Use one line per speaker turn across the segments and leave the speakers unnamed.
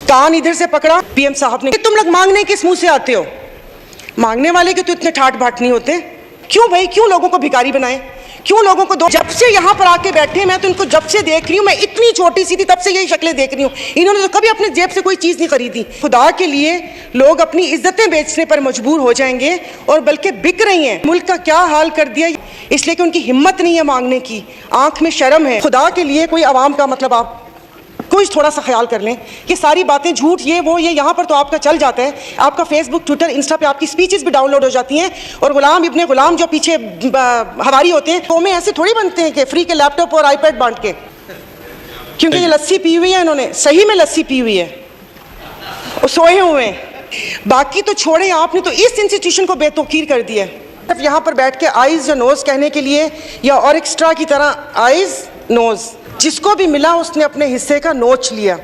कान इधर से पकड़ा पीएम साहब ने, तुम लोग मांगने किस मुंह से आते हो? मांगने वाले के तो इतने ठाट बाट नहीं होते। क्यों भाई, क्यों लोगों को भिखारी बनाए, क्यों लोगों को दो? जब से यहाँ पर आके बैठे मैं तो इनको जब से देख रही हूँ, मैं इतनी छोटी सी थी तब से यही शक्लें देख रही हूँ। इन्होंने तो कभी अपने जेब से कोई चीज़ नहीं खरीदी। खुदा के लिए लोग अपनी इज्जतें बेचने पर मजबूर हो जाएंगे और बल्कि बिक रही हैं। मुल्क का क्या हाल कर दिया, इसलिए कि उनकी हिम्मत नहीं है मांगने की, आंख में शर्म है। खुदा के लिए कोई आवाम का मतलब आप कोई थोड़ा सा ख्याल कर लें कि सारी बातें झूठ ये वो ये यहाँ पर तो आपका चल जाता है। आपका फेसबुक ट्विटर इंस्टा पे आपकी स्पीचेस भी डाउनलोड हो जाती हैं और गुलाम इब्ने गुलाम जो पीछे हवारी होते हैं तो में ऐसे थोड़ी बनते हैं कि फ्री के लैपटॉप और आईपैड बांट के, क्योंकि ये लस्सी पी हुई है, इन्होंने सही में लस्सी पी हुई है और सोए हुए हैं। बाकी तो छोड़े, आपने तो इस इंस्टीट्यूशन को बेतौकीर कर दिया है। सिर्फ यहाँ पर बैठ के आइज़ या नोज़ कहने के लिए या और एक्स्ट्रा की तरह आइज़ नोज़, जिसको भी मिला उसने अपने हिस्से का नोच लिया।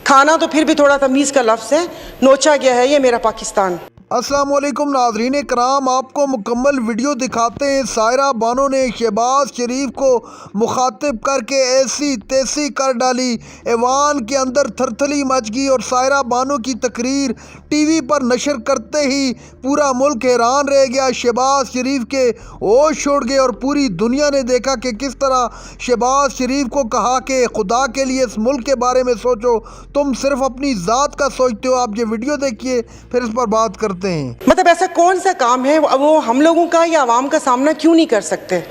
खाना तो फिर भी थोड़ा तमीज़ का लफ्ज़ है, नोचा गया है ये मेरा पाकिस्तान।
अस्सलाम वालेकुम नाज़रीन कराम, आपको मुकम्मल वीडियो दिखाते हैं। सायरा बानो ने शहबाज शरीफ को मुखातिब करके ऐसी तैसी कर डाली, ऐवान के अंदर थरथली मच गई और सायरा बानो की तकरीर टीवी पर नशर करते ही पूरा मुल्क हैरान रह गया। शहबाज शरीफ के होश उड़ गए और पूरी दुनिया ने देखा कि किस तरह शहबाज शरीफ को कहा कि खुदा के लिए इस मुल्क के बारे में सोचो, तुम सिर्फ अपनी ज़ात का सोचते हो। आप ये वीडियो देखिए फिर इस पर बात करते हैं।
मतलब ऐसा कौन सा काम है वो हम लोगों का या आवाम का सामना क्यों नहीं कर सकते?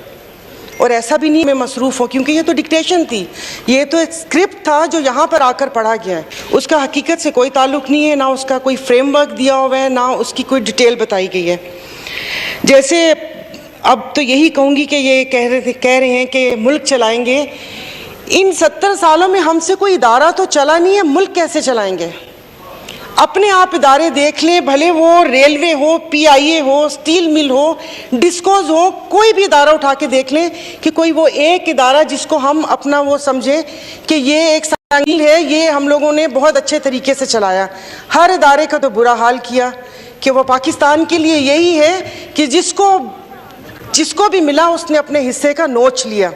और ऐसा भी नहीं मैं मसरूफ़ हूँ, क्योंकि ये तो डिक्टेशन थी, ये तो एक स्क्रिप्ट था जो यहाँ पर आकर पढ़ा गया है। उसका हकीकत से कोई ताल्लुक़ नहीं है, ना उसका कोई फ्रेमवर्क दिया हुआ है, ना उसकी कोई डिटेल बताई गई है। जैसे अब तो यही कहूँगी कि ये कह रहे हैं कि मुल्क चलाएंगे। इन 70 सालों में हमसे कोई इदारा तो चला नहीं है, मुल्क कैसे चलाएंगे? अपने आप इदारे देख लें, भले वो रेलवे हो, PIA हो, स्टील मिल हो, डिस्कोज हो, कोई भी इदारा उठा के देख लें कि कोई वो एक इदारा जिसको हम अपना वो समझें कि ये एक संगील है, ये हम लोगों ने बहुत अच्छे तरीके से चलाया। हर इदारे का तो बुरा हाल किया कि वो पाकिस्तान के लिए यही है कि जिसको भी मिला उसने अपने हिस्से का नोच लिया।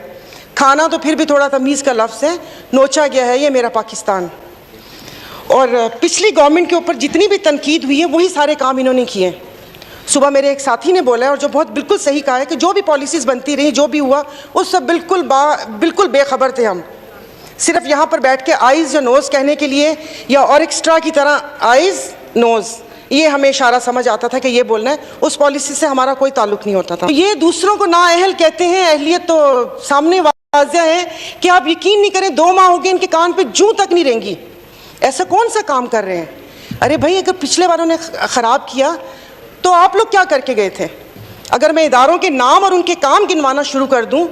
खाना तो फिर भी थोड़ा तमीज़ का लफ्ज़ है, नोचा गया है ये मेरा पाकिस्तान। और पिछली गवर्नमेंट के ऊपर जितनी भी तनकीद हुई है वही सारे काम इन्होंने किए। सुबह मेरे एक साथी ने बोला है और जो बहुत बिल्कुल सही कहा है कि जो भी पॉलिसीज़ बनती रही, जो भी हुआ, उस सब बिल्कुल बेखबर थे हम। सिर्फ यहाँ पर बैठ के आइज़ या नोज़ कहने के लिए या और एक्स्ट्रा की तरह आइज़ नोज़, ये हमें इशारा समझ आता था कि ये बोलना है, उस पॉलिसी से हमारा कोई ताल्लुक़ नहीं होता था। ये दूसरों को नाअहल कहते हैं, अहलियत तो सामने वाज़िह है कि आप यकीन नहीं करें, 2 माह हो गए इनके कान पर जूं तक नहीं रेंगी। ऐसा कौन सा काम कर रहे हैं? अरे भाई, अगर पिछले बार उन्होंने ख़राब किया तो आप लोग क्या करके गए थे? अगर मैं इदारों के नाम और उनके काम गिनवाना शुरू कर दूं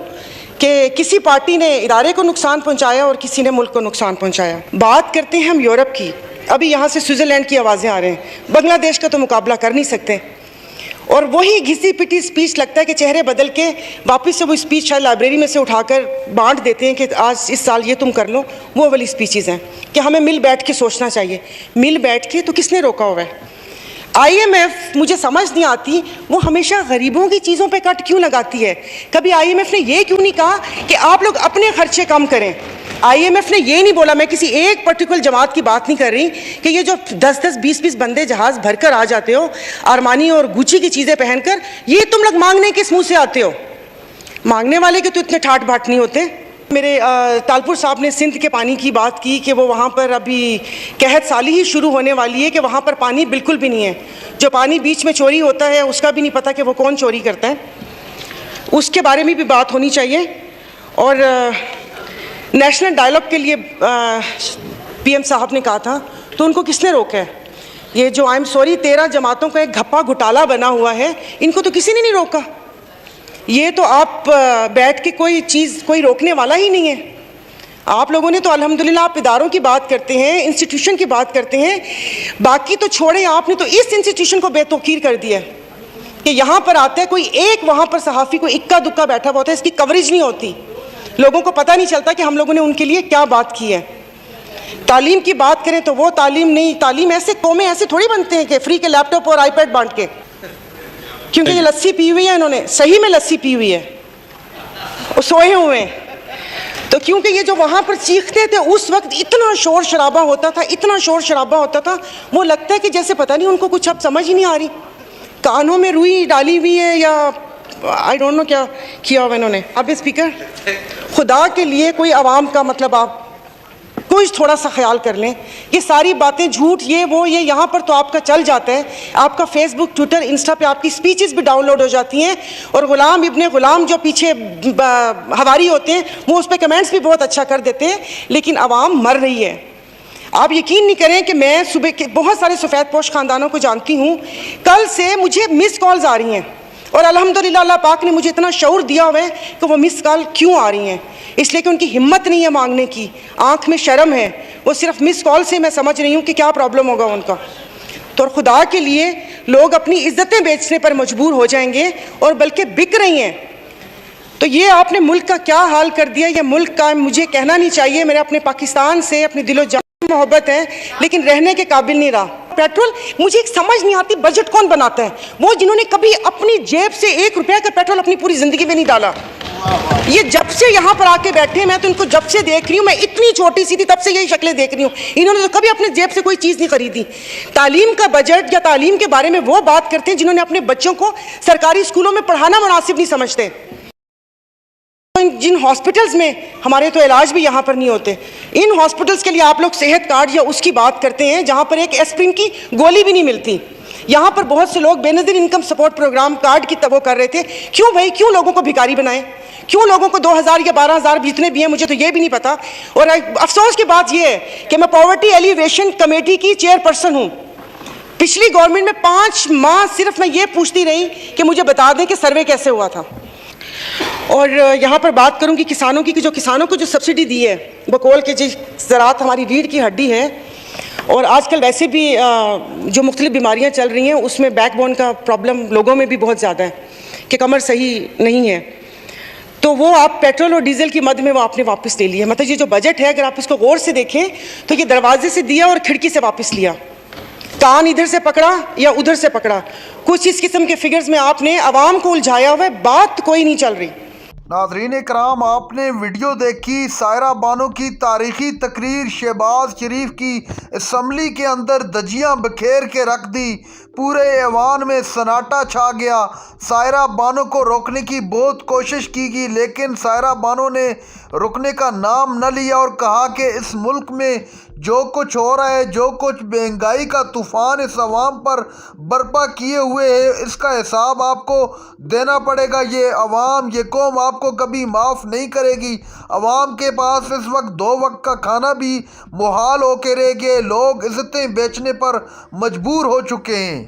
कि किसी पार्टी ने इदारे को नुकसान पहुंचाया और किसी ने मुल्क को नुकसान पहुंचाया। बात करते हैं हम यूरोप की, अभी यहाँ से स्विट्ज़रलैंड की आवाज़ें आ रहे हैं, बांग्लादेश का तो मुकाबला कर नहीं सकते। और वही घिसी पिटी स्पीच लगता है कि चेहरे बदल के वापस से वो स्पीच शायद लाइब्रेरी में से उठाकर बांट देते हैं कि आज इस साल ये तुम कर लो। वो वाली स्पीचेज़ हैं कि हमें मिल बैठ के सोचना चाहिए। मिल बैठ के तो किसने रोका हुआ है? IMF, मुझे समझ नहीं आती, वो हमेशा गरीबों की चीज़ों पे कट क्यों लगाती है? कभी IMF ने ये क्यों नहीं कहा कि आप लोग अपने खर्चे कम करें? IMF ने ये नहीं बोला, मैं किसी एक पर्टिकुलर जमात की बात नहीं कर रही, कि ये जो 10-10, 20-20 बंदे जहाज़ भरकर आ जाते हो अरमानी और गुची की चीज़ें पहनकर, ये तुम लोग मांगने किस मुंह से आते हो? मांगने वाले के तो इतने ठाट बाट नहीं होते। मेरे तालपुर साहब ने सिंध के पानी की बात की कि वो वहाँ पर अभी कहत साली ही शुरू होने वाली है कि वहाँ पर पानी बिल्कुल भी नहीं है। जो पानी बीच में चोरी होता है उसका भी नहीं पता कि वो कौन चोरी करता है, उसके बारे में भी बात होनी चाहिए। और नेशनल डायलॉग के लिए PM साहब ने कहा था तो उनको किसने रोका है? ये जो आई एम सॉरी 13 जमातों का एक घप्पा घोटाला बना हुआ है, इनको तो किसी ने नहीं रोका। ये तो आप बैठ के कोई रोकने वाला ही नहीं है। आप लोगों ने तो अल्हम्दुलिल्लाह, आप इदारों की बात करते हैं, इंस्टीट्यूशन की बात करते हैं, बाकी तो छोड़े, आपने तो इस इंस्टीट्यूशन को बेतौकीर कर दिया है कि यहाँ पर आता है कोई एक, वहाँ पर सहाफ़ी कोई इक्का दुक्का बैठा हुआ होता है, इसकी कवरेज नहीं होती, लोगों को पता नहीं चलता कि हम लोगों ने उनके लिए क्या बात की है। तालीम की बात करें तो वो तालीम नहीं, तालीम ऐसे कौमें ऐसे थोड़ी बनते हैं कि फ्री के लैपटॉप और आईपैड बांट के, क्योंकि ये लस्सी पी हुई है, इन्होंने सही में लस्सी पी हुई है और सोए हुए हैं। تو کیونکہ یہ جو وہاں پر چیختے تھے اس وقت اتنا شور شرابہ ہوتا تھا، اتنا شور شرابہ ہوتا تھا، وہ لگتا ہے کہ جیسے پتہ نہیں ان کو کچھ اب سمجھ ہی نہیں آ رہی، کانوں میں روئی ڈالی ہوئی ہے یا آئی ڈونٹ نو کیا کیا ہوا انہوں نے۔ اب اسپیکر خدا کے لیے کوئی عوام کا مطلب آپ کچھ تھوڑا سا خیال کر لیں، یہ ساری باتیں جھوٹ یہ وہ یہ یہاں پر تو آپ کا چل جاتا ہے، آپ کا فیس بک ٹویٹر انسٹا پہ آپ کی سپیچز بھی ڈاؤن لوڈ ہو جاتی ہیں، اور غلام ابن غلام جو پیچھے ہواری ہوتے ہیں وہ اس پہ کمنٹس بھی بہت اچھا کر دیتے ہیں، لیکن عوام مر رہی ہے۔ آپ یقین نہیں کریں کہ میں صبح کے بہت سارے سفید پوش خاندانوں کو جانتی ہوں، کل سے مجھے مس کالز آ رہی ہیں، اور الحمدللہ اللہ پاک نے مجھے اتنا شعور دیا ہوا ہے کہ وہ مس کال کیوں آ رہی ہیں، اس لیے کہ ان کی ہمت نہیں ہے مانگنے کی، آنکھ میں شرم ہے، وہ صرف مس کال سے میں سمجھ رہی ہوں کہ کیا پرابلم ہوگا ان کا۔ تو خدا کے لیے لوگ اپنی عزتیں بیچنے پر مجبور ہو جائیں گے، اور بلکہ بک رہی ہیں۔ تو یہ آپ نے ملک کا کیا حال کر دیا، یہ ملک کا مجھے کہنا نہیں چاہیے، میرے اپنے پاکستان سے اپنی دل و جان محبت ہے، لیکن رہنے کے قابل نہیں رہا۔ پیٹرول مجھے ایک سمجھ نہیں آتی، بجٹ کون بناتا ہے؟ وہ جنہوں نے کبھی اپنی جیب سے 1 روپے کا پیٹرول اپنی پوری زندگی میں نہیں ڈالا، یہ جب سے یہاں پر آ کے بیٹھے ہیں، میں تو ان کو جب سے دیکھ رہی ہوں، میں اتنی چھوٹی سی تھی تب سے یہی شکلیں دیکھ رہی ہوں، انہوں نے تو کبھی اپنے جیب سے کوئی چیز نہیں خریدی۔ تعلیم کا بجٹ یا تعلیم کے بارے میں وہ بات کرتے ہیں جنہوں نے اپنے بچوں کو سرکاری اسکولوں میں پڑھانا مناسب نہیں سمجھتے۔ جن ہاسپٹلز میں ہمارے تو علاج بھی یہاں پر نہیں ہوتے، ان ہاسپٹلز کے لیے آپ لوگ صحت کارڈ یا اس کی بات کرتے ہیں جہاں پر ایک ایسپرین کی گولی بھی نہیں ملتی۔ یہاں پر بہت سے لوگ بے نظیر انکم سپورٹ پروگرام کارڈ کی وہ کر رہے تھے، کیوں بھائی، کیوں لوگوں کو بھکاری بنائیں، کیوں لوگوں کو 2000 یا 12000 جتنے بھی ہیں مجھے تو یہ بھی نہیں پتا۔ اور افسوس کی بات یہ ہے کہ میں پاورٹی ایلیویشن کمیٹی کی چیئر پرسن ہوں، پچھلی گورنمنٹ میں 5 ماہ صرف میں یہ پوچھتی رہی کہ مجھے بتا دیں کہ سروے کیسے ہوا تھا۔ اور یہاں پر بات کروں گی کسانوں کی، کہ جو کسانوں کو جو سبسڈی دی ہے بقول کہ جی زراعت ہماری ریڑھ کی ہڈی ہے، اور آج کل ویسے بھی جو مختلف بیماریاں چل رہی ہیں اس میں بیک بون کا پرابلم لوگوں میں بھی بہت زیادہ ہے کہ کمر صحیح نہیں ہے، تو وہ آپ پیٹرول اور ڈیزل کی مد میں وہ آپ نے واپس لے لیا۔ مطلب یہ جو بجٹ ہے اگر آپ اس کو غور سے دیکھیں تو یہ دروازے سے دیا اور کھڑکی سے واپس لیا، کان ادھر سے پکڑا یا ادھر سے پکڑا، کچھ اس قسم کے فگرز میں آپ نے عوام کو الجھایا ہوا ہے، بات کوئی نہیں چل رہی۔
ناظرین کرام، آپ نے ویڈیو دیکھی سائرہ بانو کی تاریخی تقریر، شہباز شریف کی اسمبلی کے اندر دھجیاں بکھیر کے رکھ دی، پورے ایوان میں سناٹا چھا گیا۔ سائرہ بانو کو روکنے کی بہت کوشش کی گئی، لیکن سائرہ بانو نے رکنے کا نام نہ لیا اور کہا کہ اس ملک میں جو کچھ ہو رہا ہے، جو کچھ مہنگائی کا طوفان اس عوام پر برپا کیے ہوئے ہے، اس کا حساب آپ کو دینا پڑے گا۔ یہ عوام، یہ قوم آپ کو کبھی معاف نہیں کرے گی۔ عوام کے پاس اس وقت 2 وقت کا کھانا بھی محال ہو کے رہ گئے، لوگ عزتیں بیچنے پر مجبور ہو چکے ہیں۔